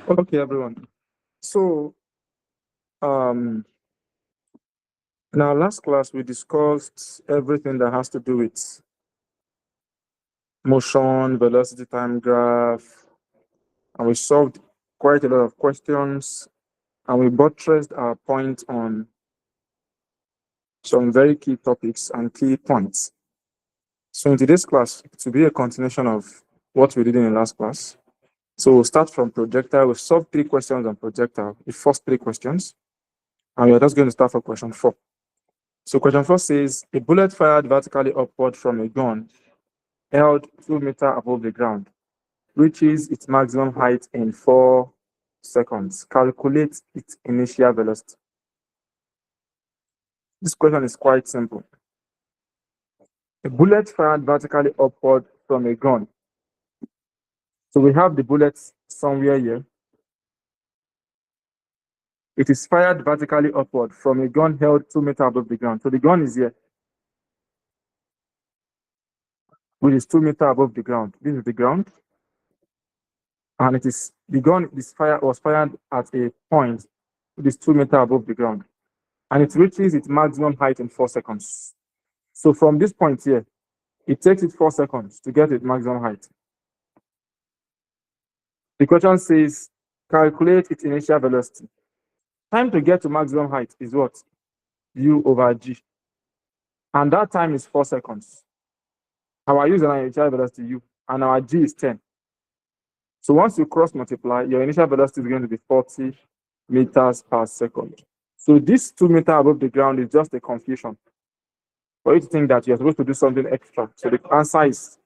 Okay, everyone. So, in our last class, we discussed everything that has to do with motion, velocity, time graph, and we solved quite a lot of questions, and we buttressed our point on some very key topics and key points. So, in today's class, it will be a continuation of what we did in the last class. So, we'll start from projectile. We've solved 3 questions on projectile, the first 3 questions, and we're just going to start for question 4. So question 4 says, a bullet fired vertically upward from a gun held 2 meters above the ground reaches its maximum height in 4 seconds. Calculate its initial velocity. This question is quite simple. A bullet fired vertically upward from a gun. So we have the bullet somewhere here. It is fired vertically upward from a gun held 2 meters above the ground. So the gun is here, which is 2 meters above the ground. This is the ground. And it is the gun was fired at a point which is 2 meters above the ground, and it reaches its maximum height in 4 seconds. So from this point here, it takes it 4 seconds to get its maximum height. The question says, calculate its initial velocity. Time to get to maximum height is what? U over G. And that time is 4 seconds. Our U is an initial velocity U, and our G is 10. So once you cross multiply, your initial velocity is going to be 40 meters per second. So this 2 meters above the ground is just a confusion for you to think that you're supposed to do something extra. So the answer is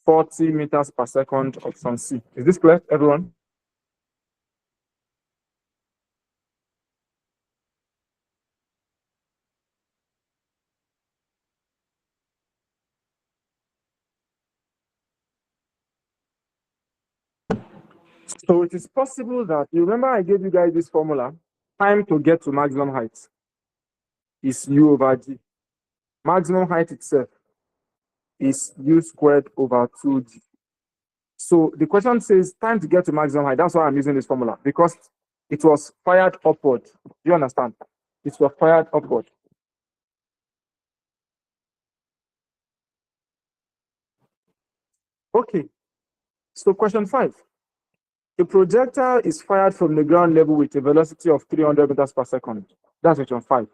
40 meters per second, option C. Is this clear, everyone? So it is possible that, you remember I gave you guys this formula, time to get to maximum height is U over G. Maximum height itself is U squared over 2G. So the question says time to get to maximum height. That's why I'm using this formula, because it was fired upward. Do you understand? It was fired upward. Okay. So question 5. A projectile is fired from the ground level with a velocity of 300 meters per second. That's question 5.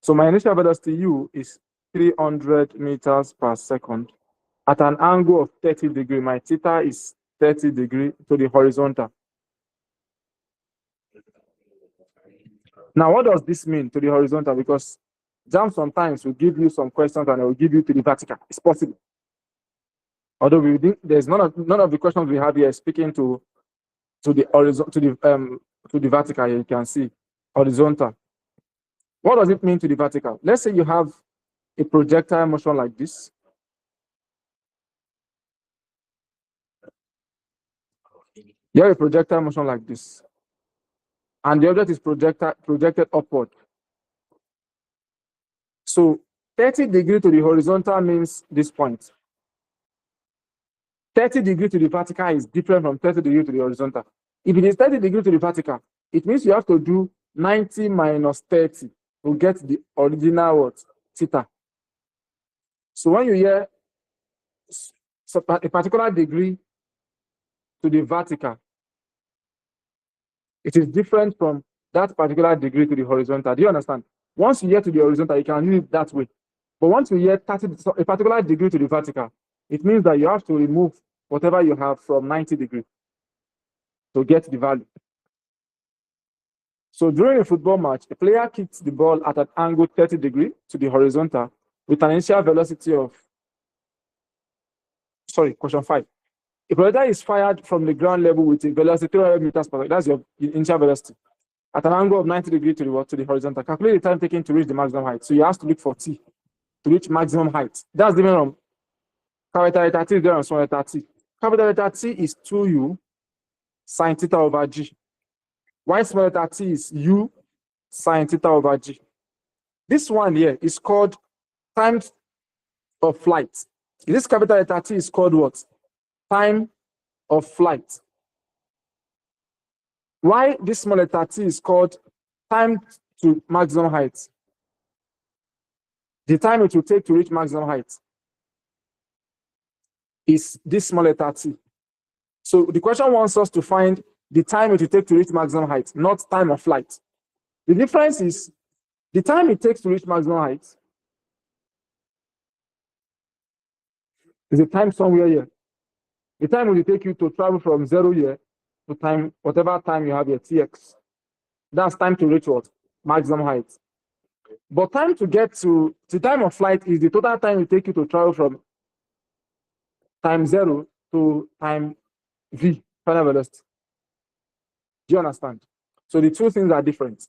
So my initial velocity U is 300 meters per second at an angle of 30 degrees. My theta is 30 degrees to the horizontal. Now, what does this mean to the horizontal? Because JAM sometimes will give you some questions and it will give you to the vertical. It's possible. Although there's none of the questions we have here speaking to the horizontal, to the vertical. You can see horizontal. What does it mean to the vertical? Let's say you have a projectile motion like this. You have a projectile motion like this, and the object is projected upward. So 30 degrees to the horizontal means this point. 30 degrees to the vertical is different from 30 degrees to the horizontal. If it is 30 degrees to the vertical, it means you have to do 90 minus 30 to get the original what? Theta. So when you hear a particular degree to the vertical, it is different from that particular degree to the horizontal. Do you understand? Once you get to the horizontal, you can use it that way. But once you get a particular degree to the vertical, it means that you have to remove whatever you have from 90 degrees to get the value. So during a football match, a player kicks the ball at an angle 30 degrees to the horizontal with an initial velocity of, question 5. A projectile is fired from the ground level with a velocity 300 meters per second. That's your initial velocity at an angle of 90 degrees to the horizontal. Calculate the time taken to reach the maximum height. So you have to look for T to reach maximum height. That's different from capital letter T is different from small letter T. Capital letter T is 2U sine theta over G. While small letter T is U sine theta over G. This one here is called time of flight. This capital letter T is called what? Time of flight. Why this small letter t is called time to maximum height? The time it will take to reach maximum height is this small letter t. So the question wants us to find the time it will take to reach maximum height, not time of flight. The difference is the time it takes to reach maximum height is a time somewhere here. The time it will take you to travel from 0 here to time, whatever time you have here, tx. That's time to reach what? Maximum height. But time to get to the time of flight is the total time it take you to travel from time 0 to time v, final velocity. Do you understand? So the two things are different.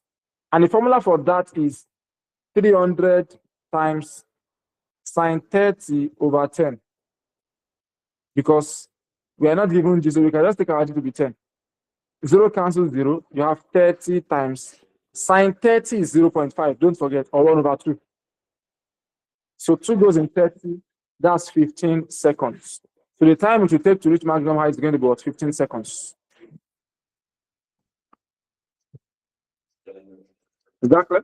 And the formula for that is 300 times sine 30 over 10. Because we are not given g, so we can just take our g to be 10. 0 cancels 0, you have 30 times sine 30 is 0.5, don't forget, or 1 over 2. So 2 goes in 30, that's 15 seconds. So the time it will take to reach maximum height is going to be about 15 seconds. Is that clear?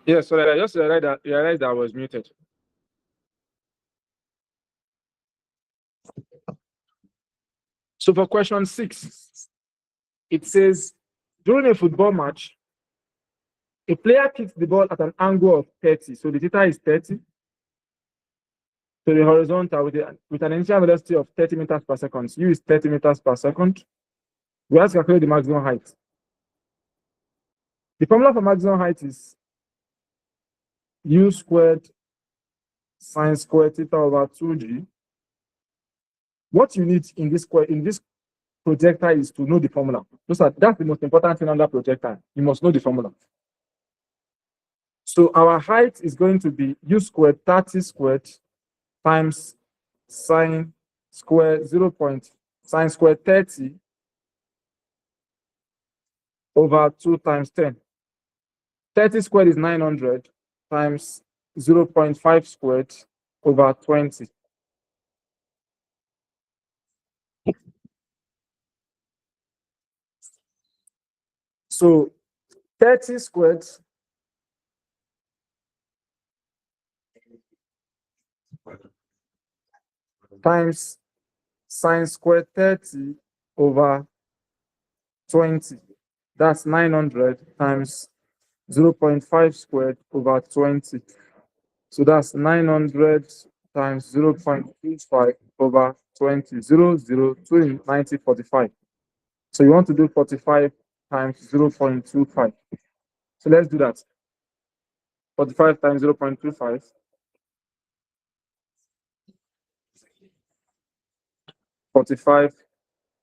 Yes, so I just realized that I was muted. So for question 6, it says, during a football match, a player kicks the ball at an angle of 30. So the theta is 30 to the horizontal with an initial velocity of 30 meters per second. U is 30 meters per second. We have to calculate the maximum height. The formula for maximum height is u squared sine squared theta over 2g. What you need in this projectile is to know the formula. That's the most important thing under projectile. You must know the formula. So our height is going to be u squared 30 squared times sine square sine square 30 over 2 times 10. 30 squared is 900 times 0.5 squared over 20. So 30 squared times sine square 30 over 20. That's 900 times 0.5 squared over 20. So that's 900 times 0.25 over 20. 0, 0, 2, 90, 45. So you want to do 45 times 0.25. So let's do that. 45 times 0.25. 45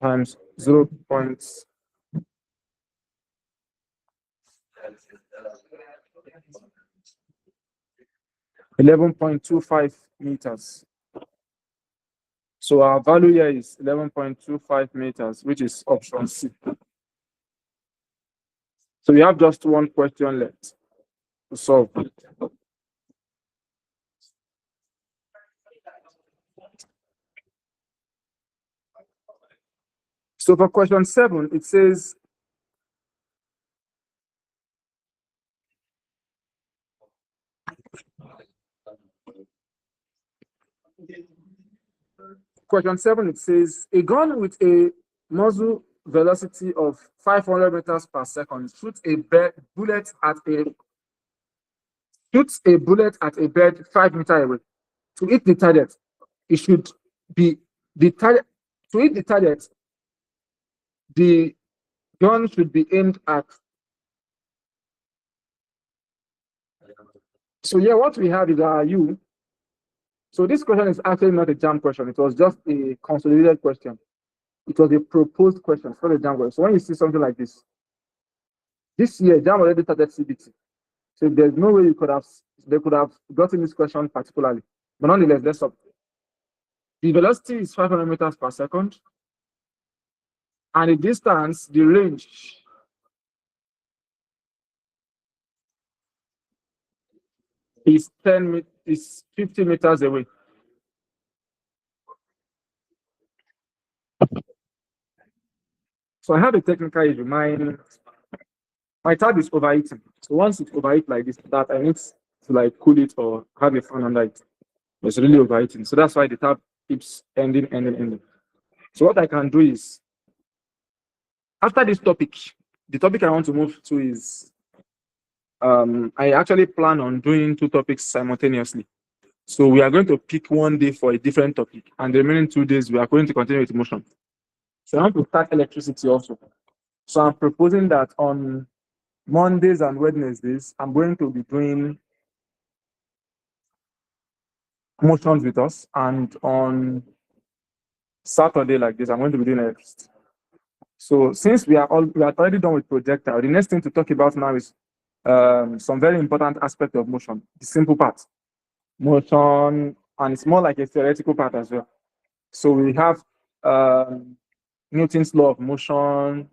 times 11.25 meters. So our value here is 11.25 meters, which is option C. So we have just one question left to solve. So for question 7, it says a gun with a muzzle velocity of 500 meters per second shoots a bullet at a bird 5 meters away. To hit the target, it should be the target. To hit the target, the gun should be aimed at. So yeah, what we have is our U. So this question is actually not a jam question. It was just a consolidated question. It was a proposed question. It's not a jam question. So when you see something like this year, jam already started CBT. So there's no way they could have gotten this question particularly. But nonetheless, let's stop. The velocity is 500 meters per second. And the distance, the range, is 50 meters away. So I have a technical issue. My tab is overheating. So once it's overheat like this, that I need to like cool it or have a fan under it. It's really overheating. So that's why the tab keeps ending. So what I can do is, after this topic, the topic I want to move to is, I actually plan on doing 2 topics simultaneously. So we are going to pick one day for a different topic, and the remaining 2 days we are going to continue with motion. So I want to start electricity also. So I'm proposing that on Mondays and Wednesdays, I'm going to be doing motions with us, and on Saturday like this, I'm going to be doing electricity. So since we are already done with projectile, the next thing to talk about now is some very important aspect of motion, the simple part. Motion, and it's more like a theoretical part as well. So we have Newton's law of motion,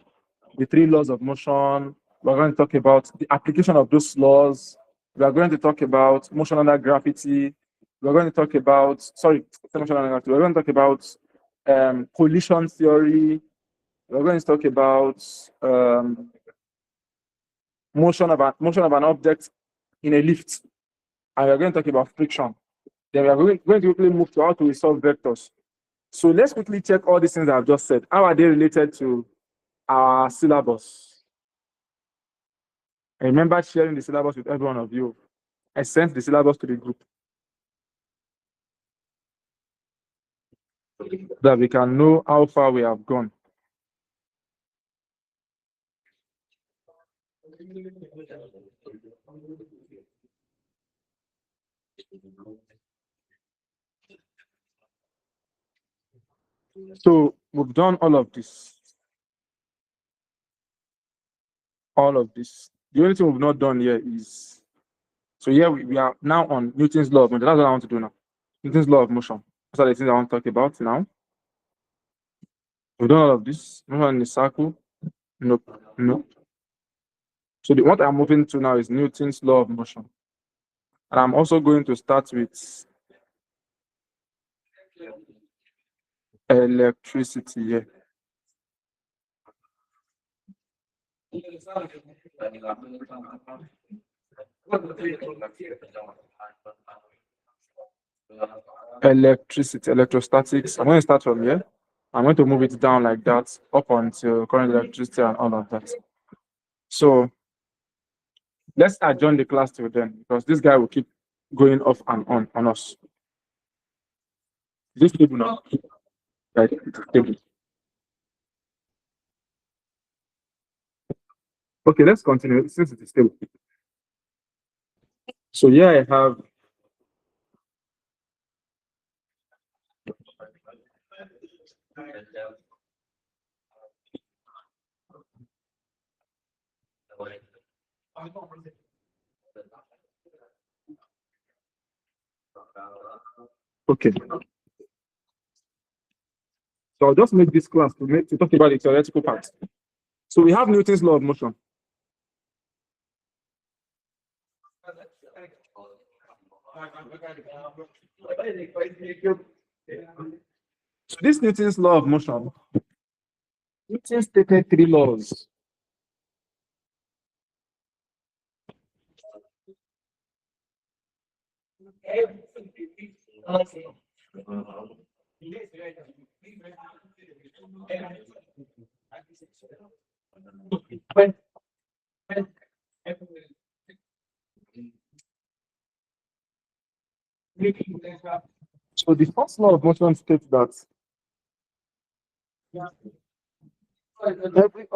the 3 laws of motion. We're going to talk about the application of those laws. We are going to talk about motion under gravity. We're going to talk about, motion under gravity. We're going to talk about collision theory. We're going to talk about motion of an object in a lift. And we're going to talk about friction. Then we are going to quickly move to how to resolve vectors. So let's quickly check all these things I've just said. How are they related to our syllabus? I remember sharing the syllabus with every one of you. I sent the syllabus to the group that we can know how far we have gone. So we've done all of this. The only thing we've not done here is, so here we are now on Newton's law of motion. That's what I want to do now. Newton's law of motion. Those are the things I want to talk about now. We've done all of this. Motion in a circle. Nope. So what I'm moving to now is Newton's law of motion. And I'm also going to start with electricity here. Electricity, electrostatics. I'm going to start from here. I'm going to move it down like that up until current electricity and all of that. So let's adjourn the class till then, because this guy will keep going off and on us. This table now, right? Table. Okay, let's continue since it is stable. So here I have Okay. So I'll just make this class to talk about the theoretical part. So we have Newton's law of motion. So this Newton's law of motion, Newton stated three laws. So the first law of motion states that every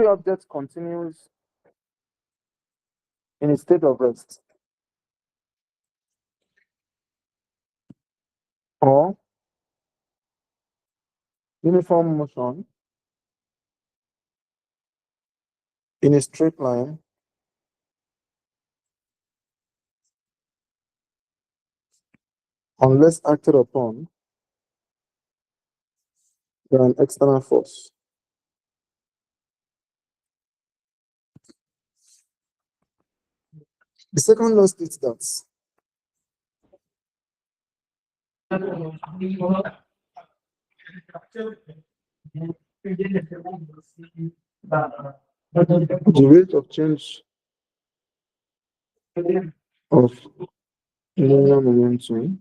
object continues in a state of rest or uniform motion in a straight line unless acted upon by an external force. The second law states that the rate of change of linear momentum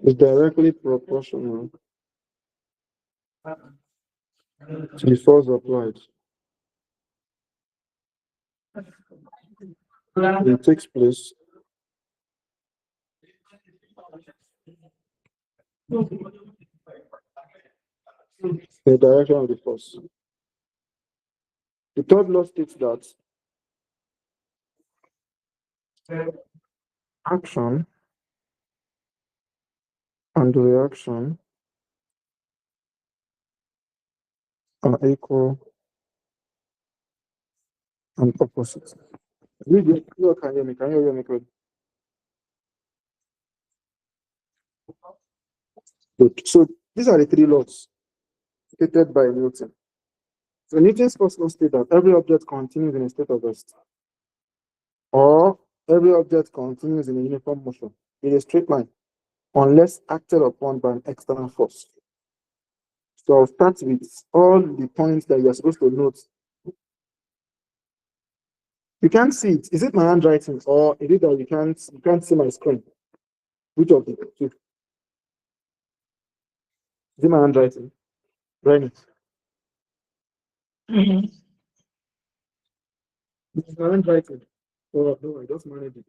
is directly proportional to the force applied. It takes place in the direction of the force. The third law states that action and reaction are equal and opposite. You can hear me? Can you hear me? Good. So these are the three laws stated by Newton. So Newton's first law states that every object continues in a state of rest, or every object continues in a uniform motion in a straight line, unless acted upon by an external force. So I'll start with all the points that you're supposed to note. You can't see it. Is it my handwriting, or is it that you can't see my screen? Which of the two? Is it my handwriting? Right. It's my handwriting. Oh, no, I just manage it.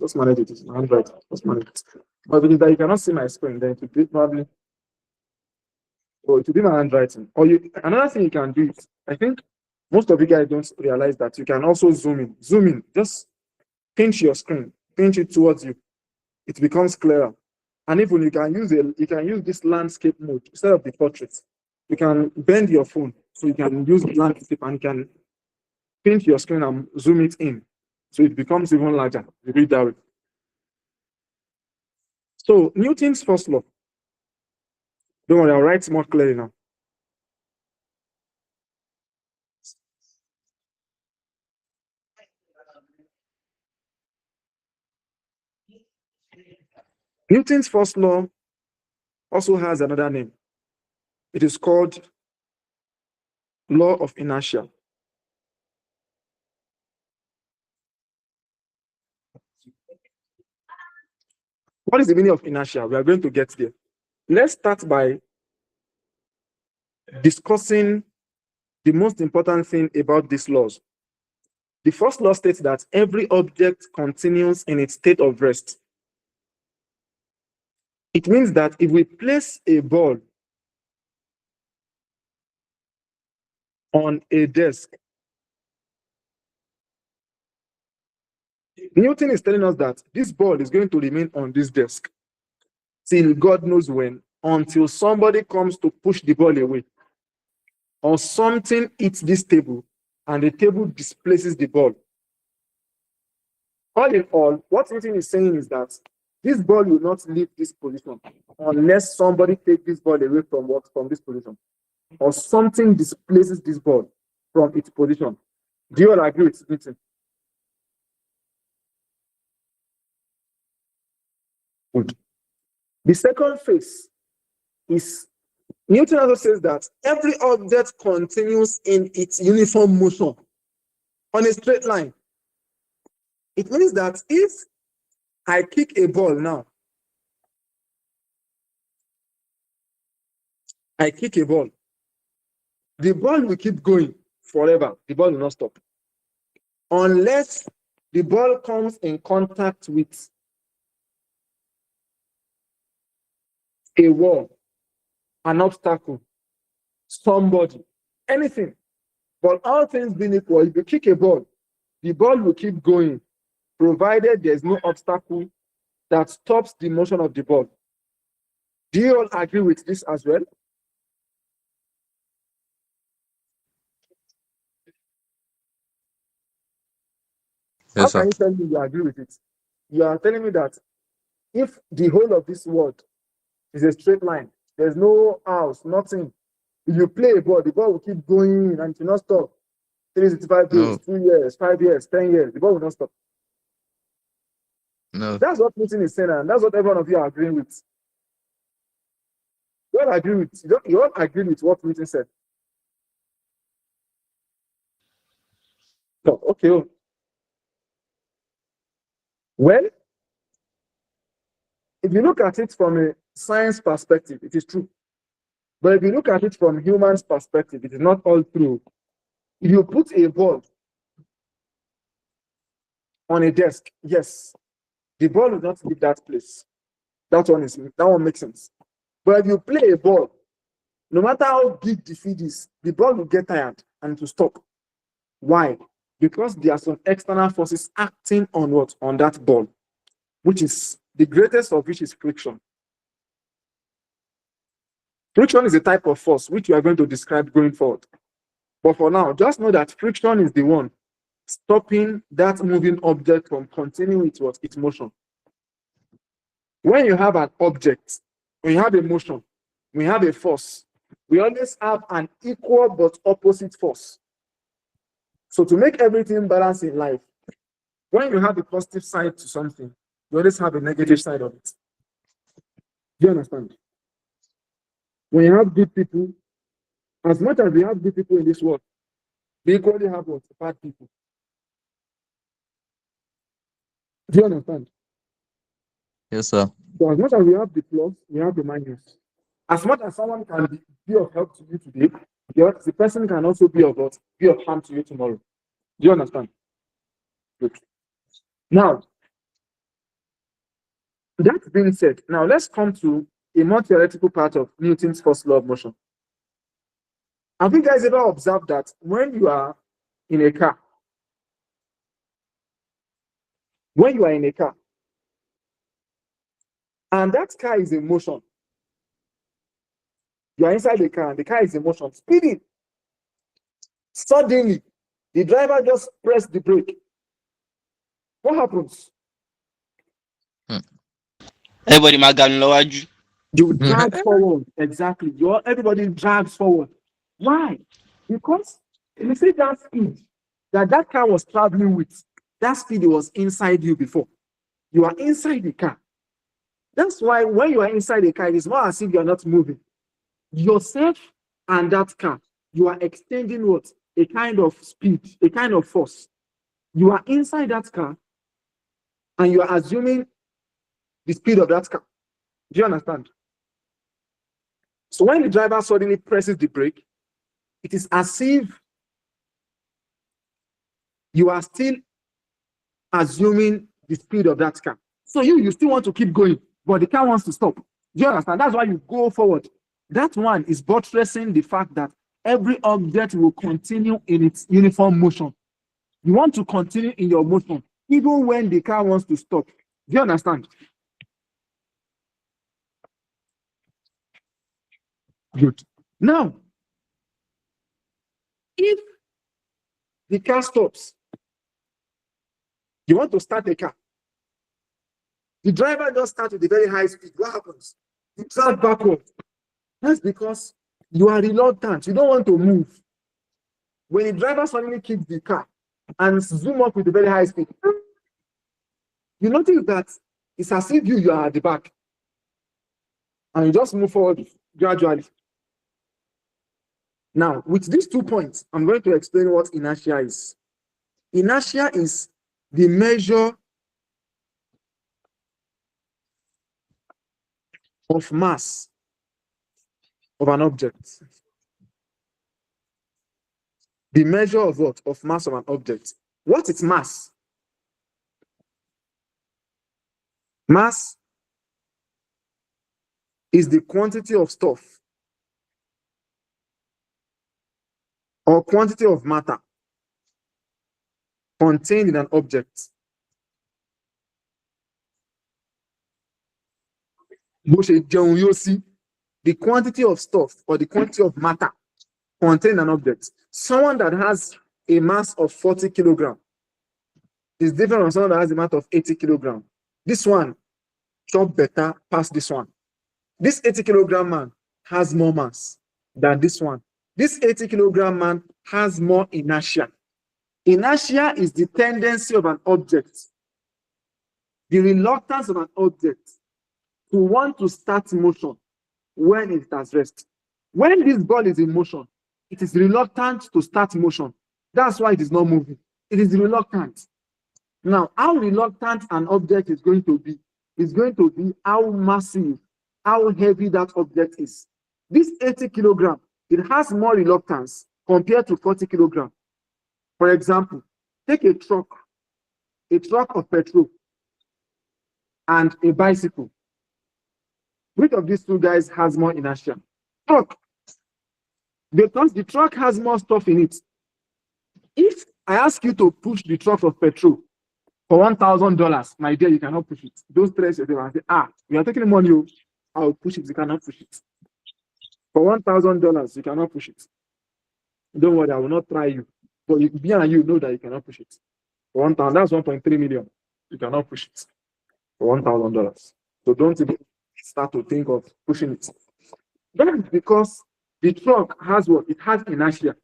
Just manage it. It's my handwriting. Just manage it. But if it is that you cannot see my screen, then it will be probably, or it will be my handwriting. Or another thing you can do is, I think most of you guys don't realize that you can also zoom in. Zoom in. Just pinch your screen. Pinch it towards you. It becomes clearer. And even you can use this landscape mode instead of the portrait. You can bend your phone so you can use landscape and you can pinch your screen and zoom it in. So it becomes even larger. You read that way. So Newton's first law. Don't worry, I'll write more clearly now. Newton's first law also has another name. It is called law of inertia. What is the meaning of inertia? We are going to get there. Let's start by discussing the most important thing about these laws. The first law states that every object continues in its state of rest. It means that if we place a ball on a desk. Newton is telling us that this ball is going to remain on this desk till God knows when, until somebody comes to push the ball away, or something hits this table and the table displaces the ball. All in all, what Newton is saying is that this ball will not leave this position unless somebody takes this ball away from this position, or something displaces this ball from its position. Do you all agree with Newton? Good. The second phase is Newton also says that every object continues in its uniform motion on a straight line. It means that if I kick a ball now, the ball will keep going forever. The ball will not stop. Unless the ball comes in contact with a wall, an obstacle, somebody, anything. But all things being equal, if you kick a ball, the ball will keep going, provided there's no obstacle that stops the motion of the ball. Do you all agree with this as well? How Yes, can sir. you tell me you agree with it? You are telling me that if the whole of this world is a straight line, there's no house, nothing. If you play a ball, the ball will keep going and it will not stop. 365 days, No, 2 years, 5 years, 10 years, the ball will not stop. no. That's what Putin is saying, and that's what every one of you are agreeing with. You all agree with you all agree with what Putin said. No, okay. Well, if you look at it from a science perspective, it is true. But if you look at it from humans' perspective, it is not all true. If you put a ball on a desk, yes, the ball will not leave that place. That one makes sense. But if you play a ball, no matter how big the field is, the ball will get tired and to stop. Why? Because there are some external forces acting on what? On that ball, which is the greatest of which is friction. Friction is a type of force which we are going to describe going forward. But for now, just know that friction is the one stopping that moving object from continuing its motion. When you have an object, when you have a motion, when you have a force, we always have an equal but opposite force. So to make everything balance in life, when you have a positive side to something, you always have a negative side of it. Do you understand? When you have good people, as much as we have good people in this world, we equally have what? Bad people. Do you understand? Yes, sir. So as much as we have the plus, we have the minus. As much as someone can be of help to you today, the person can also be of harm to you tomorrow. Do you understand? Good. Now, that being said, now let's come to a more theoretical part of Newton's first law of motion. Have you guys ever observed that when you are in a car, and that car is in motion, you are inside the car and the car is in motion, speeding. Suddenly, the driver just pressed the brake. What happens? Everybody máa ganu lọ́wájú. You drag forward. Exactly. Everybody drags forward. Why? Because you see that speed that car was traveling with, that speed was inside you before. You are inside the car. That's why when you are inside the car, it is not as if you are not moving. Yourself and that car, you are extending what? A kind of speed, a kind of force. You are inside that car and you are assuming the speed of that car. Do you understand? So when the driver suddenly presses the brake, it is as if you are still assuming the speed of that car. So you still want to keep going, but the car wants to stop. Do you understand? That's why you go forward. That one is buttressing the fact that every object will continue in its uniform motion. You want to continue in your motion, even when the car wants to stop. Do you understand? Good. Now, if the car stops, you want to start the car. The driver just starts with a very high speed. What happens? You drive backward. That's because you are reluctant. You don't want to move. When the driver suddenly kicks the car and zoom up with a very high speed, you notice that it's as if you are at the back. And you just move forward gradually. Now, with these 2 points, I'm going to explain what inertia is. Inertia is the measure of mass of an object. The measure of what? Of mass of an object. What is mass? Mass is the quantity of stuff or quantity of matter contained in an object. The quantity of stuff or the quantity of matter contained in an object. Someone that has a mass of 40 kilograms is different from someone that has a mass of 80 kilograms. This one chop better past this one. This 80 kilogram man has more mass than this one. This 80 kilogram man has more inertia. Inertia is the tendency of an object, the reluctance of an object to want to start motion when it has rest. When this ball is in motion, it is reluctant to start motion. That's why it is not moving. It is reluctant. Now, how reluctant an object is going to be how massive, how heavy that object is. This 80 kilogram, it has more reluctance compared to 40 kilogram. For example, take a truck of petrol and a bicycle. Which of these two guys has more inertia? Truck. Because the truck has more stuff in it. If I ask you to push the truck of petrol for $1,000, my dear, you cannot push it. Don't stress yourself and say, you are taking money, I'll push it. You cannot push it. For $1,000, you cannot push it. Don't worry, I will not try you. But you know that you cannot push it. For 1,000, that's 1.3 million. You cannot push it for $1,000. So don't even start to think of pushing it. That is because the truck has what? It has inertia.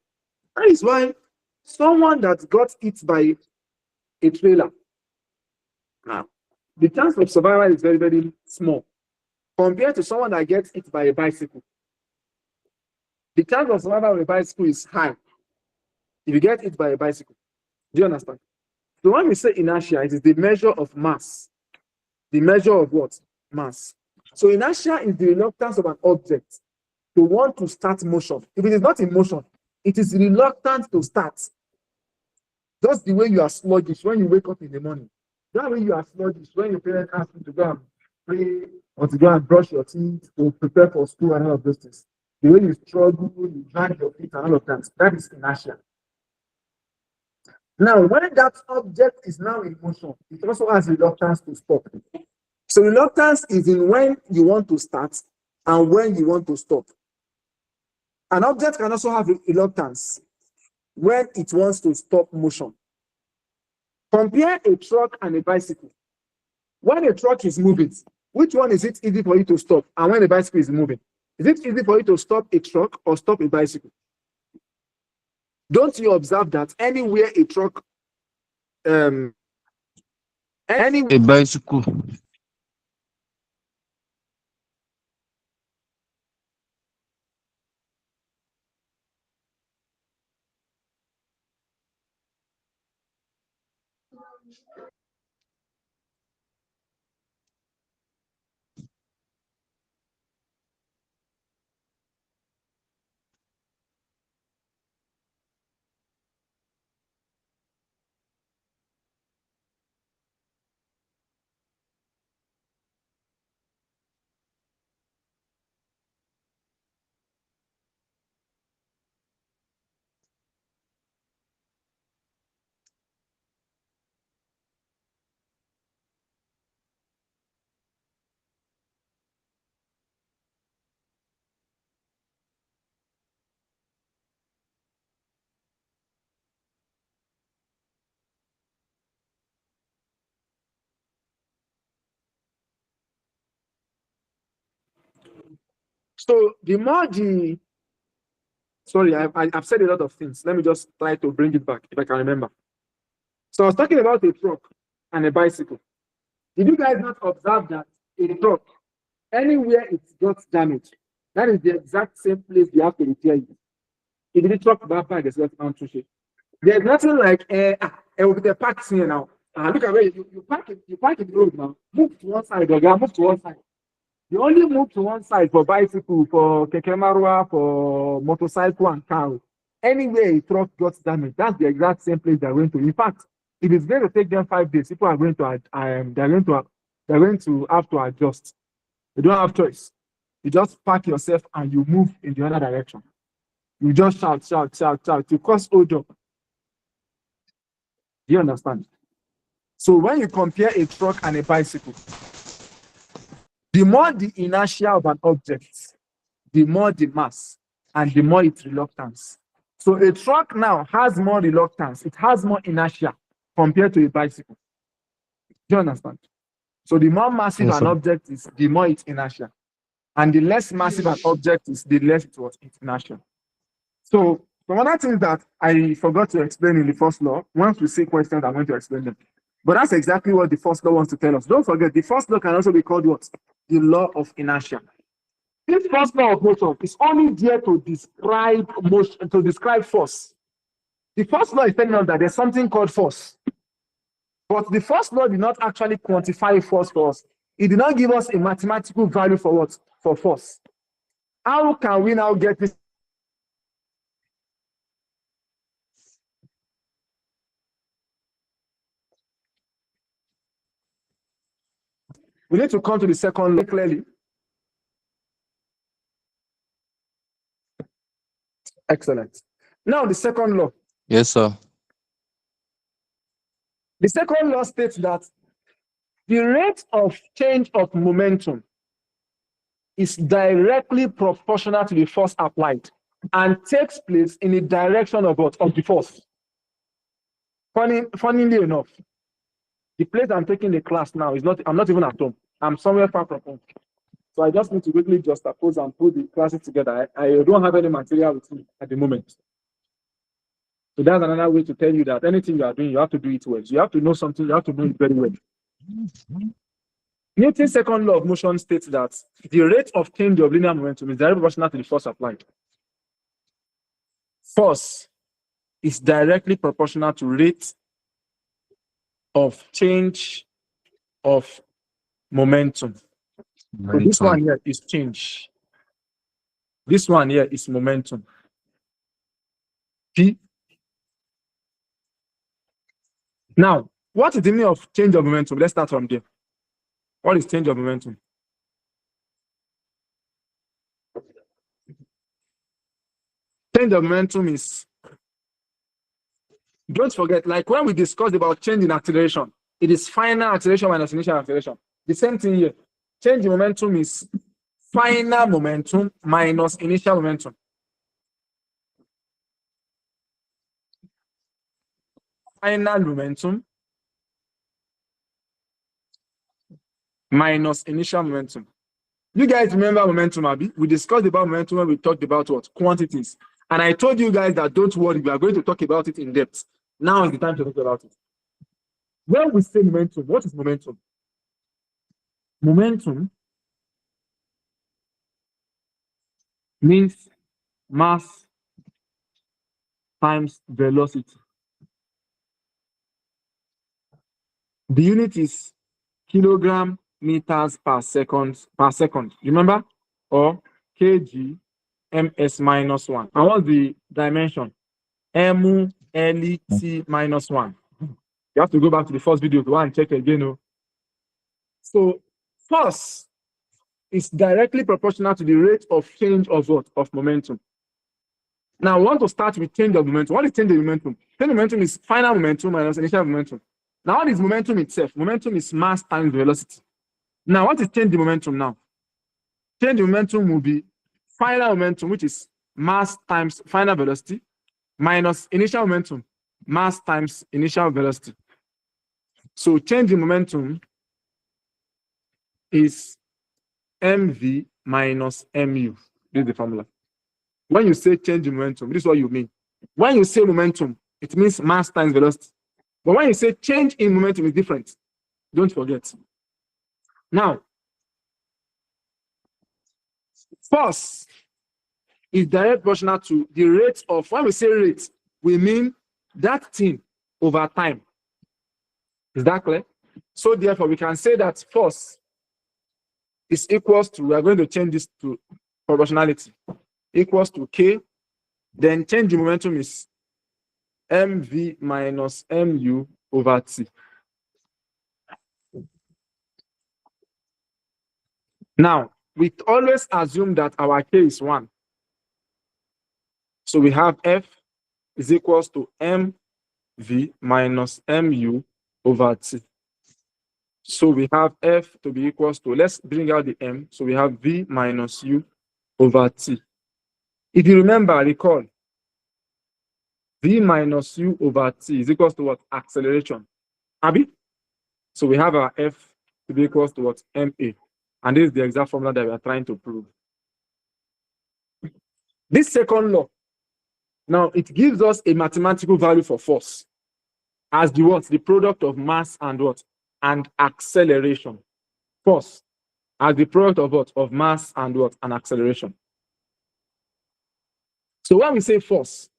That is why someone that got hit by a trailer, the chance of survival is very, very small compared to someone that gets hit by a bicycle. The chance of survival of a bicycle is high if you get hit by a bicycle. Do you understand? So when we say inertia, it is the measure of mass. The measure of what? Mass. So inertia is the reluctance of an object to want to start motion. If it is not in motion, it is reluctant to start. Just the way you are sluggish when you wake up in the morning. That way you are sluggish when your parents ask you to go and pray or to go and brush your teeth or prepare for school and all of those things. The way you struggle, you drag your feet and all of that, that is inertia. Now, when that object is now in motion, it also has reluctance to stop. So reluctance is in when you want to start and when you want to stop. An object can also have reluctance when it wants to stop motion. Compare a truck and a bicycle. When a truck is moving, which one is it easy for you to stop? And when a bicycle is moving, is it easy for you to stop a truck or stop a bicycle? Don't you observe that anywhere a truck, A bicycle. So the more the, sorry, I've said a lot of things. Let me just try to bring it back if I can remember. So I was talking about a truck and a bicycle. Did you guys not observe that a truck, anywhere it got damaged, that is the exact same place you have to repair it. If the truck back is not on to shape. There's nothing like with the parks here now. Look at where you park it, you park in the road now. Move to one side, or move to one side. You only move to one side for bicycle, for keke marwa, for motorcycle and car. Anywhere a truck got damaged, that's the exact same place they're going to. In fact, if it's going to take them 5 days, people are going to they're going to have to adjust. You don't have choice. You just park yourself and you move in the other direction. You just shout. You cause hold up. Do you understand? So when you compare a truck and a bicycle, the more the inertia of an object, the more the mass, and the more its reluctance. So a truck now has more reluctance, it has more inertia compared to a bicycle. Do you understand? So the more massive Yes, an sir. object is, the more its inertia. And the less massive an object is, the less its inertia. So some other things that I forgot to explain in the first law, once we see questions, I'm going to explain them. But that's exactly what the first law wants to tell us. Don't forget, the first law can also be called what? The law of inertia. This first law of motion is only there to describe motion, to describe force. The first law is telling us that there's something called force. But the first law did not actually quantify force for us. It did not give us a mathematical value for what? For force. How can we now get this? We need to come to the second law clearly. Excellent. Now the second law. Yes, sir. The second law states that the rate of change of momentum is directly proportional to the force applied and takes place in the direction of what? Of the force. Funnily enough, the place I'm taking the class now is not, I'm not even at home. I'm somewhere far from home. So I just need to quickly juxtapose and put the classes together. I don't have any material with me at the moment. So that's another way to tell you that anything you are doing, you have to do it well. So you have to know something, you have to do it very well. Newton's second law of motion states that the rate of change of linear momentum is directly proportional to the force applied. Force is directly proportional to rate of change of momentum. So this one here is change. This one here is momentum. P. Now, what is the meaning of change of momentum? Let's start from there. What is change of momentum? Change of momentum is, don't forget, like when we discussed about change in acceleration, it is final acceleration minus initial acceleration. The same thing here. Change in momentum is final momentum minus initial momentum. Final momentum minus initial momentum. You guys remember momentum, Abi? We discussed about momentum when we talked about what? Quantities. And I told you guys that don't worry, we are going to talk about it in depth. Now is the time to talk about it. When we say momentum, what is momentum? Momentum means mass times velocity. The unit is kilogram meters per second remember? Or kg ms minus 1. And what's the dimension? mu lt minus 1. You have to go back to the first video to go and check again. Oh. So force is directly proportional to the rate of change of what? Of momentum. Now, we want to start with change of momentum. What is change of momentum? Change of momentum is final momentum minus initial momentum. Now, what is momentum itself? Momentum is mass times velocity. Now, what is change in momentum now? Change in momentum will be final momentum, which is mass times final velocity, minus initial momentum, mass times initial velocity. So change in momentum is mv minus mu. This is the formula. When you say change in momentum, this is what you mean. When you say momentum, it means mass times velocity. But when you say change in momentum, it's different. Don't forget. Now, force is direct proportional to the rate of, when we say rate, we mean that thing over time. Is that clear? So therefore, we can say that force is equals to, we are going to change this to proportionality, equals to K. Then change in momentum is mv minus mu over t. Now, we always assume that our K is 1. So we have F is equals to mv minus mu over t. So we have F to be equals to, let's bring out the m. So we have v minus u over t. If you remember, recall, v minus u over t is equals to what? Acceleration. Abi? So we have our F to be equals to what? ma. And this is the exact formula that we are trying to prove. This second law, now it gives us a mathematical value for force as the what? The product of mass and what? And acceleration. Force as the product of what? Of mass and what? And acceleration. So when we say force,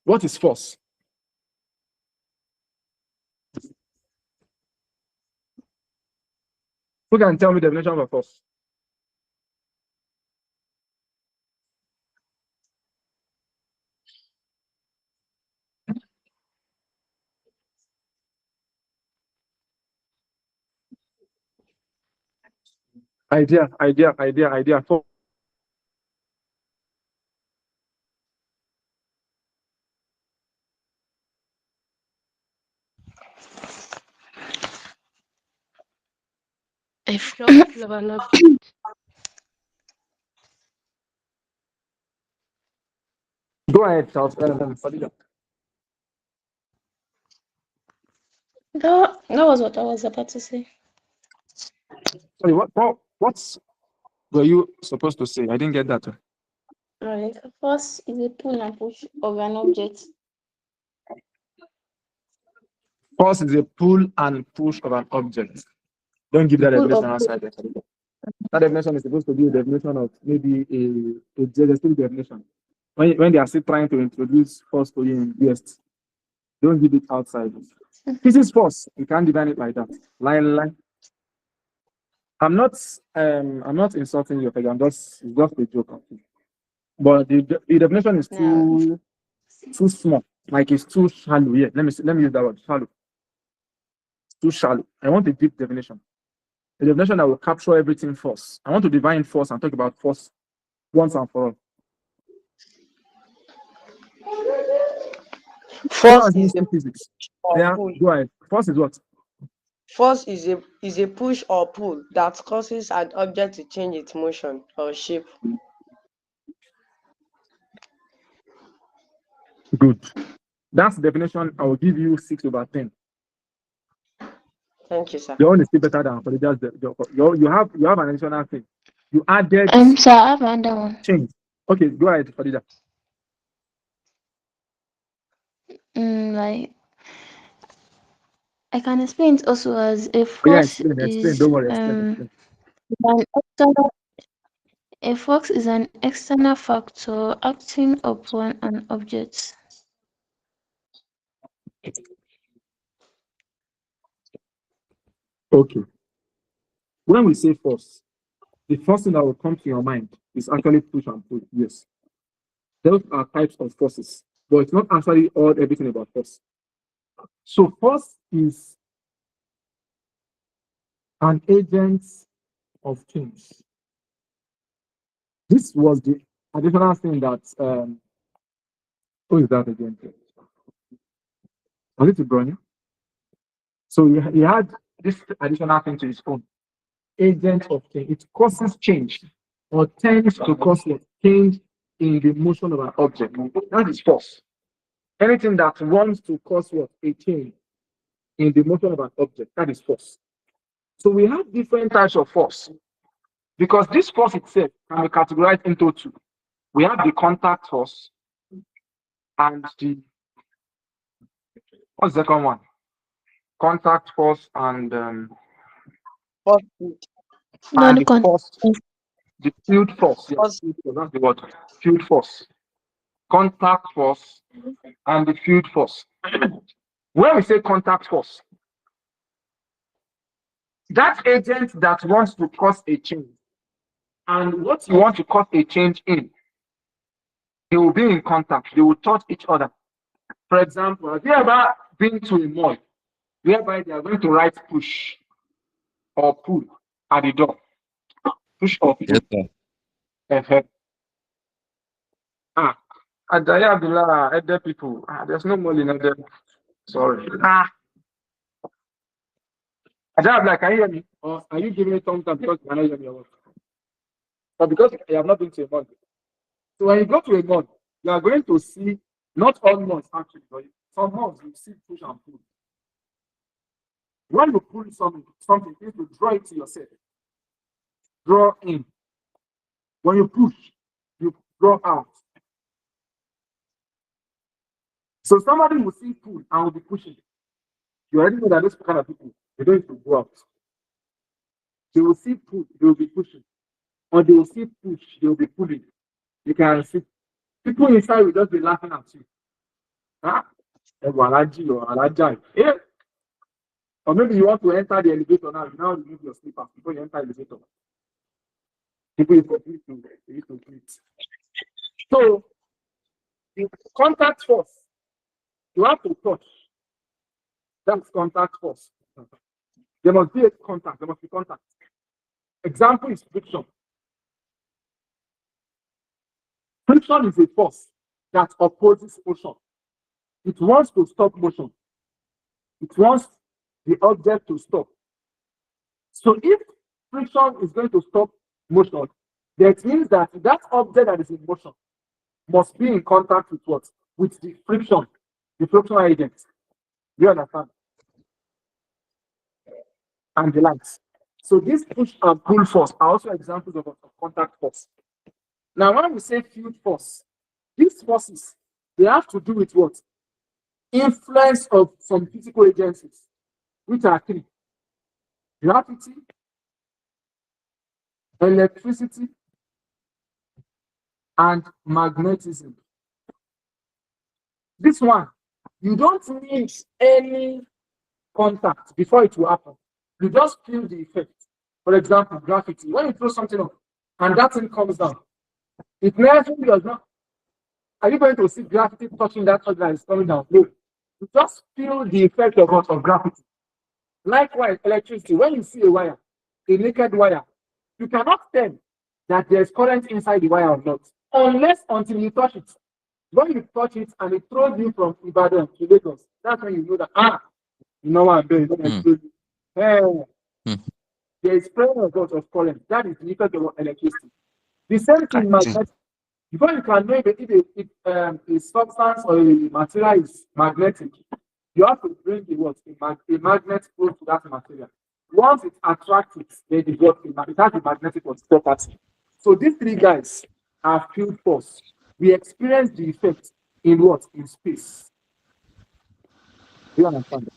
what is force? Who can tell me the definition of a force? Idea. Force. A flux of an object. Go ahead, Charles. Fadila. That was what I was about to say. Sorry, what were you supposed to say? I didn't get that. Right. Force is a pull and push of an object. Force is a pull and push of an object. Don't give that Pull definition or outside. That definition is supposed to be a definition of maybe a digestive definition. When they are still trying to introduce force to you in UST, don't give it outside. This is force. You can't define it like that. Line. I'm not insulting you. I'm just, it's just a joke. But the definition is too small. Like it's too shallow. Yeah, let me use that word. Shallow. It's too shallow. I want a deep definition. A definition that will capture everything force. I want to define force and talk about force once and for all. Force is a physics. or Yeah, pull. go ahead. Force is what? Force is a push or pull that causes an object to change its motion or shape. Good. That's the definition. I will give you 6/10. Thank you, sir. Your own is still better than Khadija's. You have an additional thing. You added Sir, I have another one. change. Okay, go ahead, Khadija. Like I can explain it also as a Yeah, force explain. is Don't worry, explain. an external. A force is an external factor acting upon an object. Okay. When we say force, the first thing that will come to your mind is actually push and pull. Yes. Those are types of forces, but it's not actually all everything about force. So force is an agent of change. This was the additional thing that who is that again? Was it Ibrahim? So he had this additional thing to his own. Agent of change. It causes change or tends to cause change in the motion of an object. That is force. Anything that wants to cause what? A change in the motion of an object. That is force. So we have different types of force. Because this force itself can be categorized into two. We have the contact force and the, what's the second one? Contact force and Force the Non-contact. force, the field force. Yes, force. field force, that's the word. Field force. Contact force and the field force. When we say contact force, that agent that wants to cause a change, and what you want to cause a change in, they will be in contact. They will touch each other. For example, have you ever been to a mall whereby they are going to write push or pull at the door? Push or pull. Yes, sir. Uh-huh. Adaya Abdullah, Ede people. There's no mall in Ede. Sorry. Adaya Abdullah, can you hear me? Or are you giving me thumbs up because you cannot hear me? Or what? But because you have not been to a mall. So when you go to a mall, you are going to see, not all malls actually, but some malls you see push and pull. When you pull something, you need to draw it to yourself. Draw in. When you push, you draw out. So somebody will see pull and will be pushing. You already know that those kind of people, they don't need to go out. They will see pull, they will be pushing. Or they will see push, they will be pulling. You can see people inside will just be laughing at you. Yeah. Or maybe you want to enter the elevator now, you now remove your slippers before you enter the elevator. People used to greet. So the contact force, you have to touch. That's contact force. There must be a contact, there must be contact. Example is friction. Friction is a force that opposes motion. It wants to stop motion. It wants the object to stop. So if friction is going to stop motion, that means that that object that is in motion must be in contact with what? With the friction agent. You understand? And the likes. So these push and pull force are also examples of contact force. Now, when we say field force, these forces, they have to do with what? Influence of some physical agencies, which are three: gravity, electricity, and magnetism. This one, you don't need any contact before it will happen. You just feel the effect. For example, gravity. When you throw something up and that thing comes down, it never does not. Are you going to see gravity touching that object that is coming down? No. You just feel the effect of gravity. Likewise, electricity. When you see a wire, a naked wire, you cannot tell that there's current inside the wire or not, until you touch it. When you touch it and it throws you from Ibadan to Lagos, that's when you know that, you know what I'm doing. There is presence of current. That is the effect of electricity. The same thing magnetic. Before you can know if a substance or a material is magnetic, you have to bring a magnet close to that material. Once it attracts it, then it has a magnetic property. So these three guys are field force. We experience the effect in what? In space. Do you understand?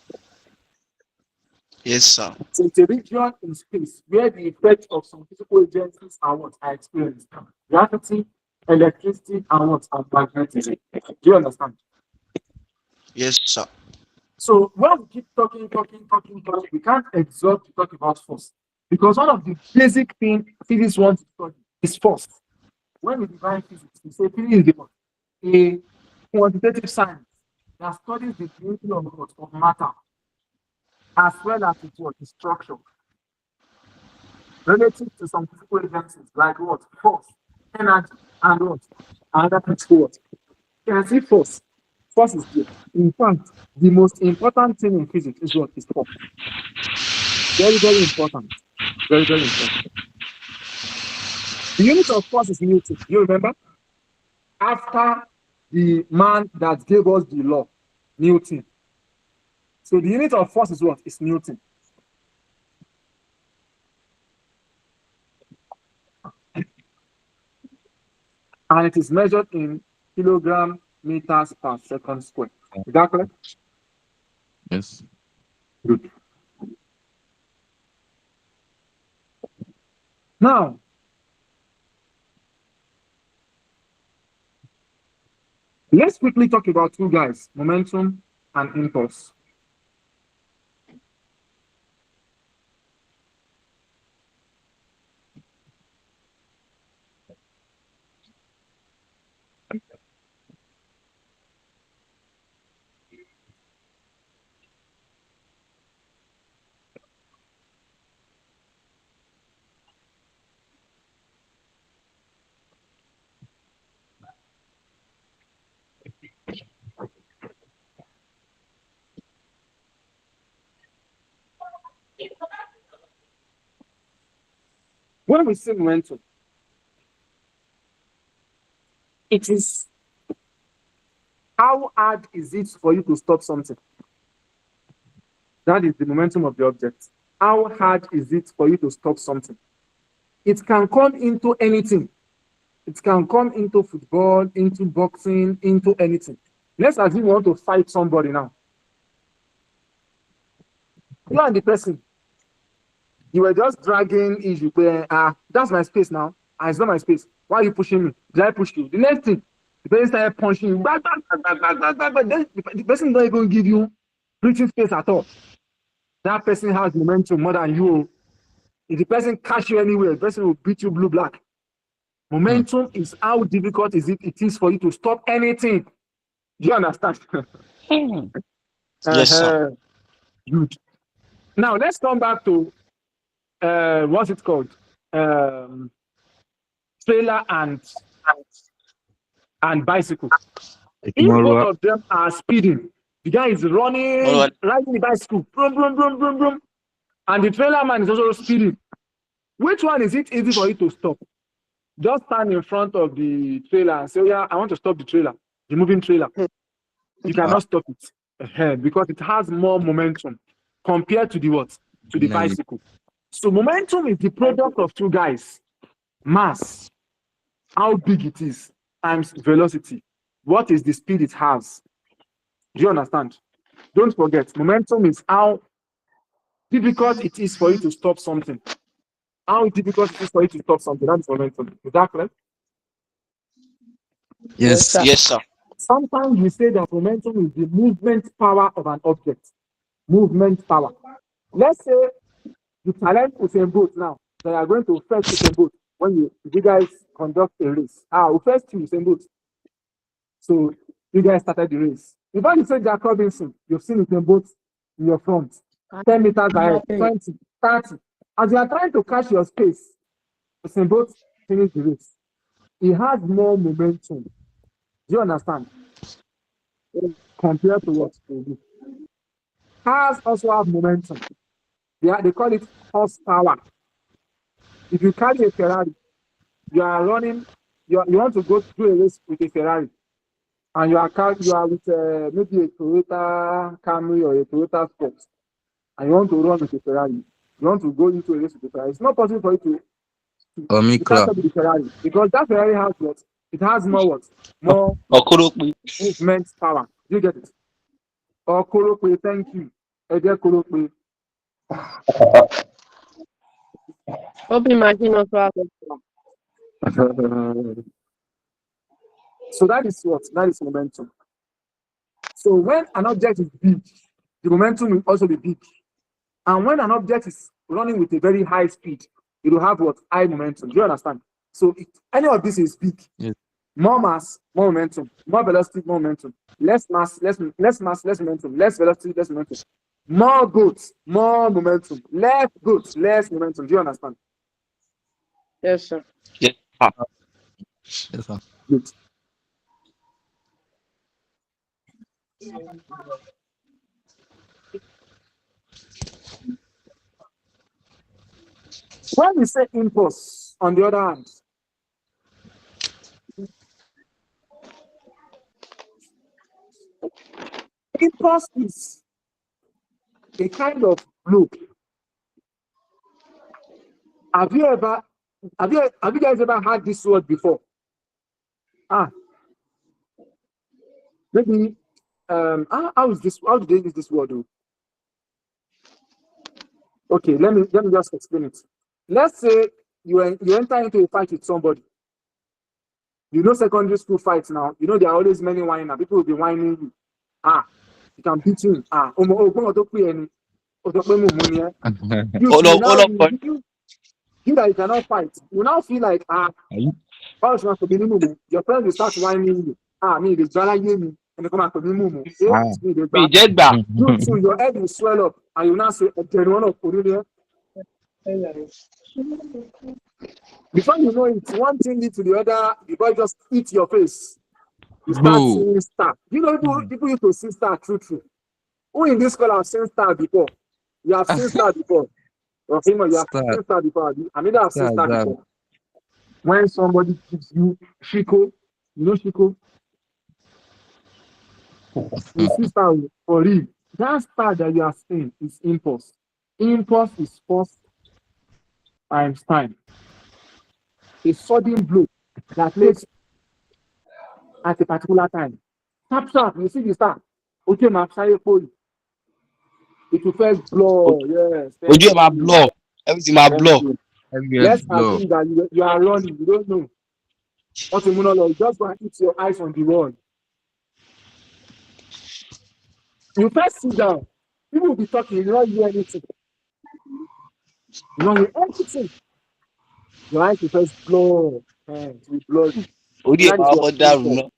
Yes, sir. So it's a region in space where the effects of some physical agencies are what are experienced. Gravity, electricity, and what are magnetism. Do you understand? Yes, sir. So when we keep talking, we can't exhaust to talk about force. Because one of the basic things physics wants to study is force. When we define physics, we say physics is a quantitative science that studies the creation of matter, as well as its structure, relative to some physical agencies like what? Force, energy, and what? Other physical what? You can see force. Force is there. In fact, the most important thing in physics is what? Is force. Very, very important. Very, very important. The unit of force is Newton. You remember? After the man that gave us the law, Newton. So the unit of force is what? Is Newton. and it is measured in kilogram meters per second square. Is that correct? Yes. Good. Now, let's quickly talk about two guys, momentum and impulse. When we say momentum, it is how hard is it for you to stop something? That is the momentum of the object. How hard is it for you to stop something? It can come into anything. It can come into football, into boxing, into anything. Let's assume you want to fight somebody now. You and the person, you were just dragging issue. That's my space now. It's not my space. Why are you pushing me? Did I push you? The next thing, the person started punching you. Then the person don't even give you breathing space at all. That person has momentum more than you. If the person catch you anywhere, the person will beat you blue black. Momentum is how difficult it is for you to stop anything. Do you understand? Yes, sir. Good. Now let's come back to what's it called? Trailer and bicycle. If both of them are speeding, the guy is running, riding the bicycle, brum, brum, brum, brum, brum, and the trailer man is also speeding. Which one is it easy for you to stop? Just stand in front of the trailer and say, oh, yeah, I want to stop the trailer, the moving trailer. You cannot stop it because it has more momentum compared to the what? To the bicycle. So momentum is the product of two guys. Mass, how big it is, times velocity. What is the speed it has? Do you understand? Don't forget, momentum is how difficult it is for you to stop something. How difficult it is for you to stop something. That's momentum. Is that correct? Yes. Yes, sir. Sometimes we say that momentum is the movement power of an object. Movement power. Let's say you challenge Usain Bolt now. They are going to first Usain Bolt when you guys conduct a race. We first Usain Bolt. So you guys started the race. If I say Jack Robinson, you've seen Usain Bolt in your front. 10 meters ahead, 20, 30. As you are trying to catch your space, Usain Bolt finished the race. He has more momentum. Do you understand? Compared to what they do. Cars also have momentum. They call it horsepower. If you carry a Ferrari, you are running, you want to go through a race with a Ferrari, and you are with maybe a Toyota Camry or a Toyota Sport, and you want to run with a Ferrari. You want to go into a race with a Ferrari. It's not possible for you to you can't stop with the Ferrari because that Ferrari has what? It has more what? More movement power. Do you get it? Or Korope, thank you. Ede Korope. Hope imagine also have So that is what? That is momentum. So when an object is big, the momentum will also be big. And when an object is running with a very high speed, it will have what? High momentum. Do you understand? So any of this is big. Yes. More mass, more momentum. More velocity, more momentum. Less mass, less momentum. Less velocity, less momentum. More goats, more momentum. Less goats, less momentum. Do you understand? Yes, sir. Yes, Yes, sir. Good. When we say impulse, on the other hand, impulse is a kind of blow. Have you guys ever heard this word before? Maybe how is this? How do they use this word? Though? Okay, let me just explain it. Let's say you enter into a fight with somebody. You know secondary school fights now. You know there are always many whining. People will be whining you. You can beat him. Hold up, hold up. You that you cannot fight. You now feel like you- your friend will start whining you. Me the jala me and they come out to me mumu. Ah. Me the Me get back. you too, your head will swell up and you now say a genuine of Korea. Before you know it, one thing leads to the other, the boy just eat your face. You start Bro. seeing star. You know, people used to see star true. Who in this school have seen star before? You have seen star before. Okay, you have Star. seen star before. I mean, I've seen Star, star star. before. When somebody gives you Shiko, you know Shiko? You see star for real. That star that you are seeing is impulse. Impulse is force times time. A sudden blow that takes at a particular time. Tap, you see the star. Okay, my side for you. It will first blow. Yes. Would you have my you. blow? Everything my Thank blow. you. Everywhere Let's blow. assume that you are running. You don't know. What a monologue. Just go and hit your eyes on the wall. You first sit down. People will be talking. You don't hear anything. You don't hear anything. Your eyes will first blow. It will blow. Would you have That is my your other room?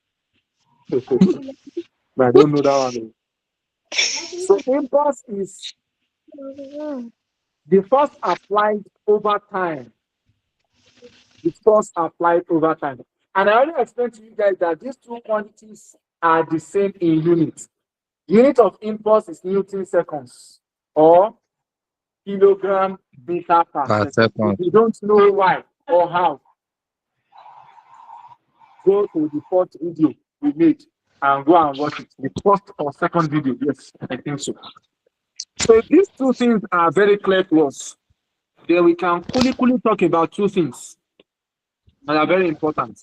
But I don't know that one. So impulse is the first applied over time. The first applied over time. And I already explained to you guys that these two quantities are the same in units. Unit of impulse is Newton seconds or kilogram meter per Per second. second. If you don't know why or how, go to the first video we made and go and watch it. The first or second video, yes, I think so. So if these two things are very clear to us, then we can quickly talk about two things that are very important.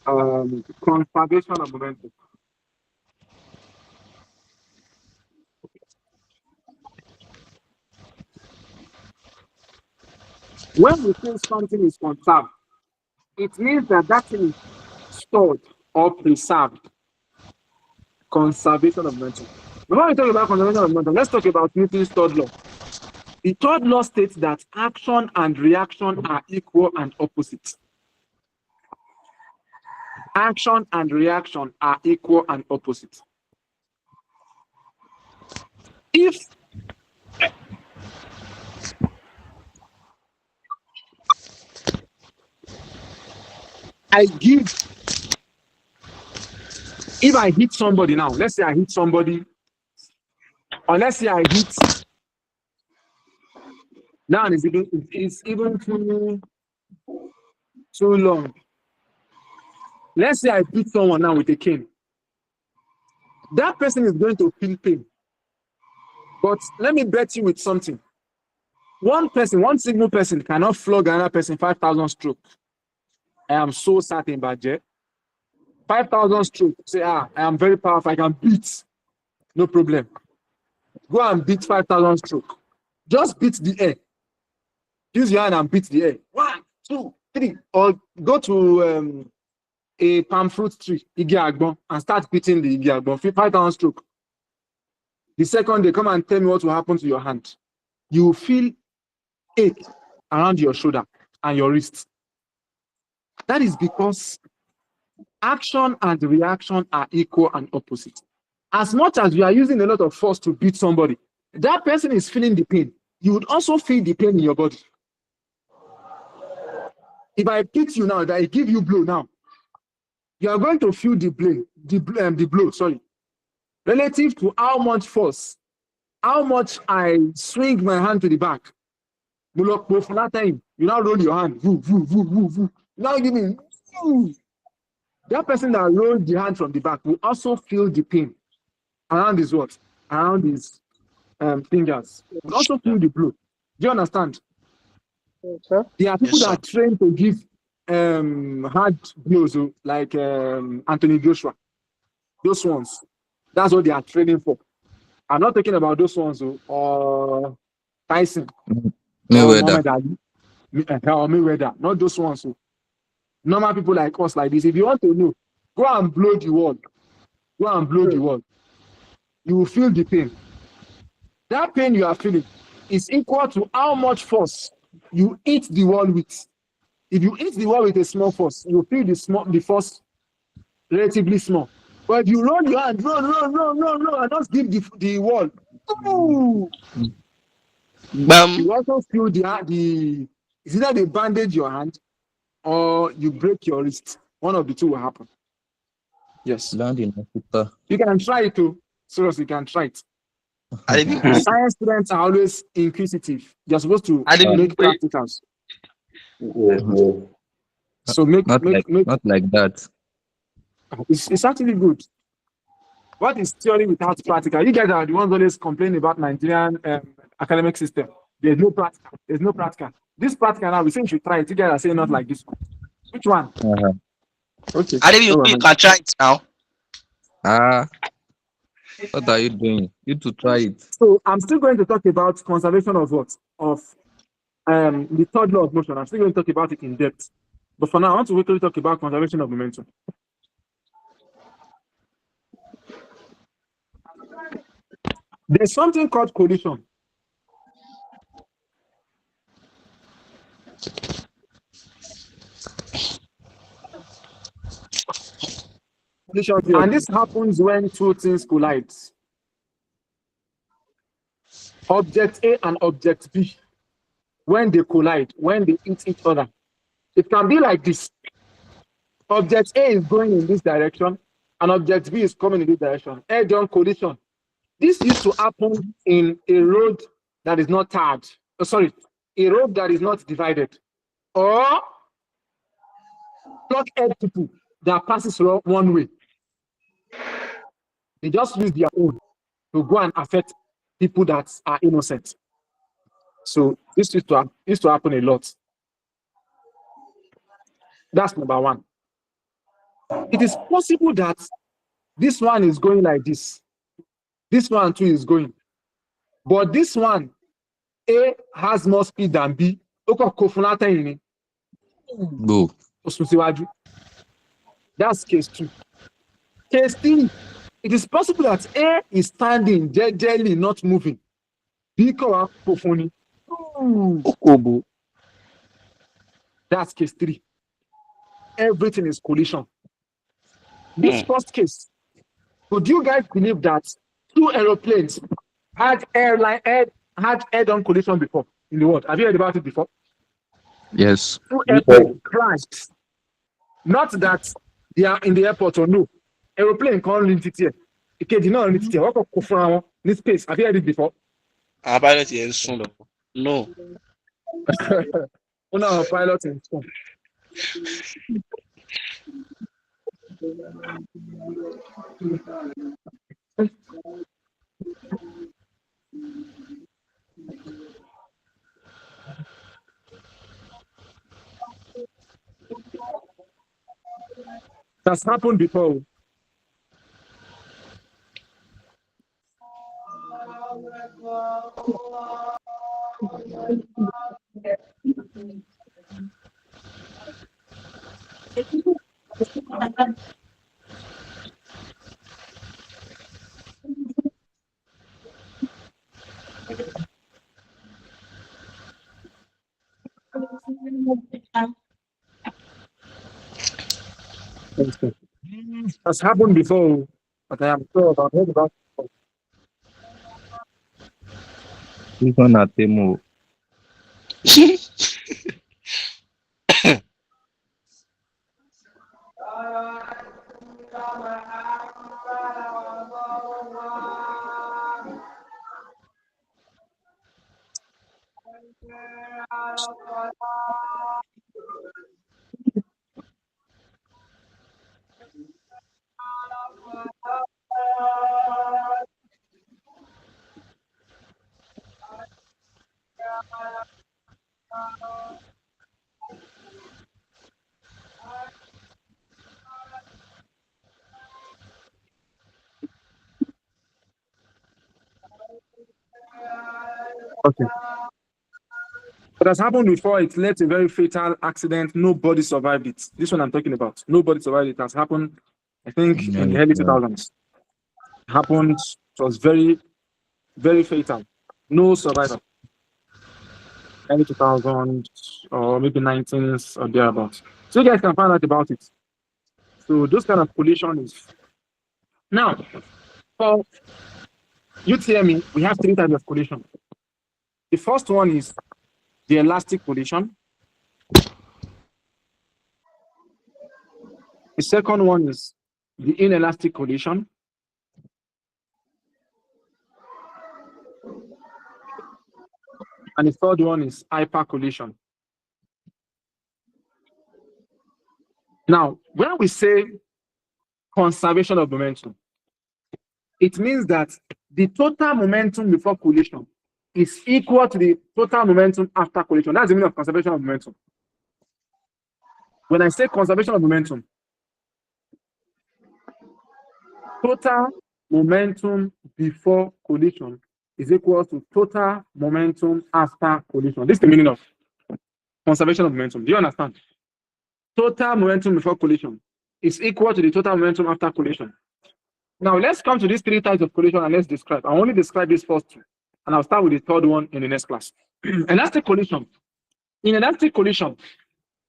Conservation of momentum. When we say something is conserved, it means that that thing is stored or preserved. Conservation of momentum. Before we talk about conservation of momentum, let's talk about Newton's third law. The third law states that action and reaction are equal and opposite. Action and reaction are equal and opposite. If I hit somebody now, let's say I hit somebody, or let's say I hit, now it's even too long. Let's say I beat someone now with a cane. That person is going to feel pain. But let me bet you with something. One single person cannot flog another person 5,000 strokes. I am so certain, Baje. 5,000 strokes. Say, I am very powerful. I can beat. No problem. Go and beat 5,000 strokes. Just beat the air. Use your hand and beat the air. 1, 2, 3. Or go to a palm fruit tree, Igi Agbon, and start beating the Igi Agbon. 5,000 strokes. The second day, come and tell me what will happen to your hand. You will feel ache around your shoulder and your wrist. That is because action and reaction are equal and opposite. As much as you are using a lot of force to beat somebody, that person is feeling the pain. You would also feel the pain in your body. If I beat you now, if I give you blow now, you are going to feel the blow, relative to how much force, how much I swing my hand to the back. You now roll your hand. Now give me. That person that rolled the hand from the back will also feel the pain around his what? Around his fingers. Will also feel the blow. Do you understand? Okay. There are people Yes, that sir. are trained to give hard blows, like Anthony Joshua. Those ones. That's what they are training for. I'm not talking about those ones or Tyson or Mayweather. Muhammad Ali or Mayweather. Not those ones. Normal people like us like this. If you want to know, go and blow the wall. Go and blow the wall. You will feel the pain. That pain you are feeling is equal to how much force you hit the wall with. If you hit the wall with a small force, you feel the force relatively small. But if you roll your hand, roll, and just give the wall. Ooh, you also feel the it's either they bandage your hand or you break your wrist. One of the two will happen. Yes. Land in Africa. You can try it too. Seriously, you can try it. I didn't Science students are always inquisitive. You're supposed to I didn't make wait. practicals. Mhm. So make Not like that. it's actually good. What is theory without practical? You guys are the ones always complaining about Nigerian academic system. There's no practical. There's no practical. This practical now, we say you should try it. You guys are saying not like this one. Which one? Uh-huh. Okay. I didn't Oh, you can try it now. What are you doing? You to try it. So I'm still going to talk about conservation of what? Of the third law of motion. I'm still going to talk about it in depth. But for now, I want to quickly talk about conservation of momentum. There's something called collision. And this happens when two things collide. Object A and object B, when they collide, when they hit each other, it can be like this. Object A is going in this direction, and object B is coming in this direction. Head-on collision. This used to happen in a road that is not tarred. Oh, sorry, a road that is not divided, or blockhead people that passes one way. They just use their own to go and affect people that are innocent. So this used to happen a lot. That's number one. It is possible that this one is going like this. This one too is going. But this one, A has more speed than B. Go. That's case 2. Case 3, it is possible that A is standing gently, not moving. B That's case 3. Everything is collision. This first case, would you guys believe that 2 aeroplanes had head-on collision before in the world? Have you heard about it before? Yes. 2 airplanes crashed. Not that they are in the airport or no. Aeroplane can't rent it here. It did not rent it here. What of this space? Have you heard it before? Our pilot is soon. No. No, pilot in school. That's happened before. That's happened before, but I am sure I've heard about it. This one at Temo. Okay. What has happened before, it led to a very fatal accident. Nobody survived it. This one I'm talking about. Nobody survived it. It has happened, I think, in the early 2000s. It happened. It was very, very fatal. No survivor. Early 2000s or maybe 19s or thereabouts. So you guys can find out about it. So those kind of collision is... Now, for UTME, we have 3 types of collision. The first one is the elastic collision. The second one is the inelastic collision. And the third one is hypercollision. Now, when we say conservation of momentum, it means that the total momentum before collision is equal to the total momentum after collision. That's the meaning of conservation of momentum. When I say conservation of momentum, total momentum before collision is equal to total momentum after collision. This is the meaning of conservation of momentum. Do you understand? Total momentum before collision is equal to the total momentum after collision. Now let's come to these 3 types of collision and let's describe. I only describe these first 2, and I'll start with the third one in the next class. Elastic collision. In elastic collision,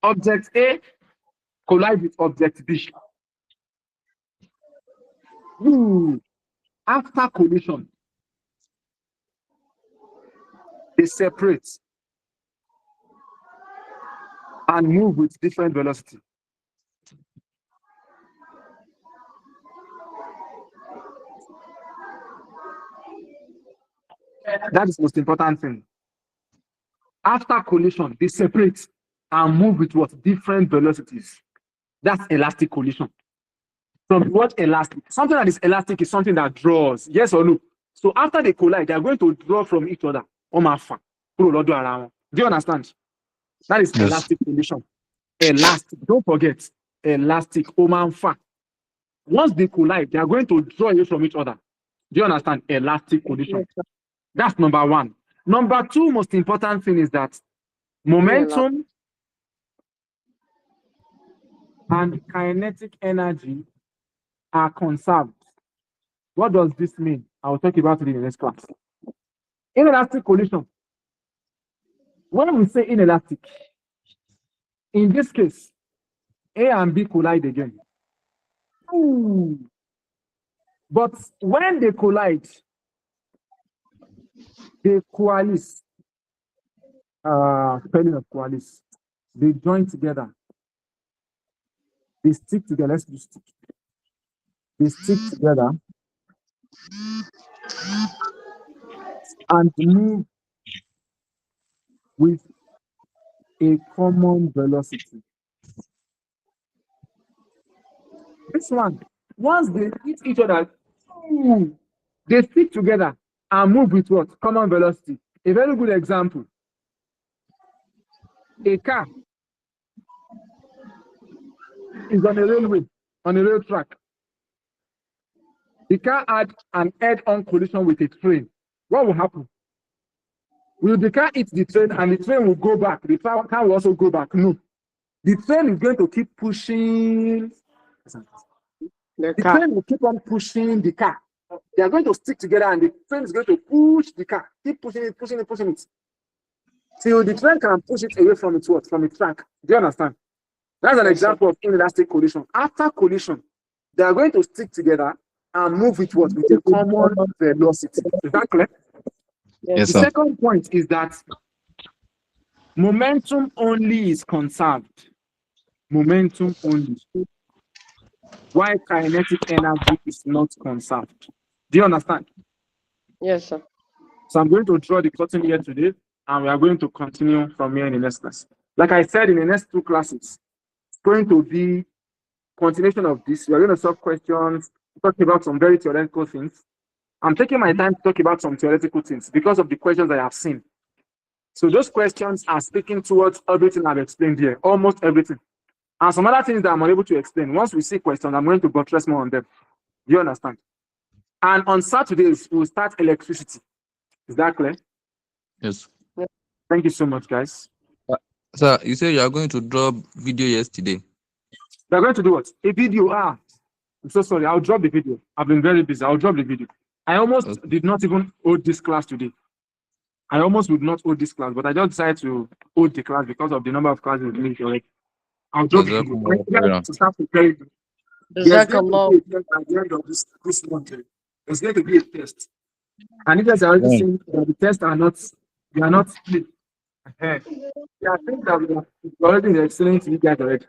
object A collides with object B. After collision, they separate and move with different velocity. That is the most important thing. After collision, they separate and move with what? Different velocities. That's elastic collision. From what elastic? Something that is elastic is something that draws. Yes or no? So after they collide, they are going to draw from each other. Do you understand? That is elastic collision. Elastic. Don't forget. Elastic. Once they collide, they are going to draw away from each other. Do you understand? Elastic collision. That's number 1. Number 2, most important thing is that momentum and kinetic energy are conserved. What does this mean? I will talk about it in the next class. Inelastic collision. When we say inelastic, in this case, A and B collide again. But when they collide, they coalesce. Spelling of coalesce. They join together. They stick together. Let's do stick. They stick together and move with a common velocity. This one, once they hit each other, they stick together and move with what? Common velocity. A very good example. A car is on a railway, on a rail track. The car had an head-on collision with a train. What will happen? Will the car hit the train and the train will go back? The car will also go back? No. The train is going to keep pushing. The train will keep on pushing the car. They are going to stick together and the train is going to push the car. Keep pushing it, pushing it, pushing it. Till the train can push it away from its what? From its track. Do you understand? That's an example of inelastic collision. After collision, they are going to stick together and move with what? With a common velocity. Is that clear? Yes, The sir. second point is that momentum only is conserved. Momentum only. Why kinetic energy is not conserved. Do you understand? Yes, sir. So I'm going to draw the curtain here today, and we are going to continue from here in the next class. Like I said, in the next 2 classes, it's going to be continuation of this. We are going to solve questions, talk about some very theoretical things. I'm taking my time to talk about some theoretical things because of the questions I have seen. So those questions are speaking towards everything I've explained here, almost everything. And some other things that I'm unable to explain. Once we see questions, I'm going to buttress more on them. Do you understand? And on Saturdays, we'll start electricity. Is that clear? Yes. Thank you so much, guys. Sir, you said you are going to drop video yesterday. We're going to do what? A video. I'm so sorry. I'll drop the video. I've been very busy. I'll drop the video. I almost Okay. did not even hold this class today. I almost would not hold this class, but I just decided to hold the class because of the number of classes we need already. I'll drop the video. Jazakumullah I khairan. need to start preparing. There's going to Jazakallah. be a test at the end of this month. There's going to be a test. And you guys are already When? saying that the tests are not, they are not split. Yeah, I think that we are already explaining to you guys already.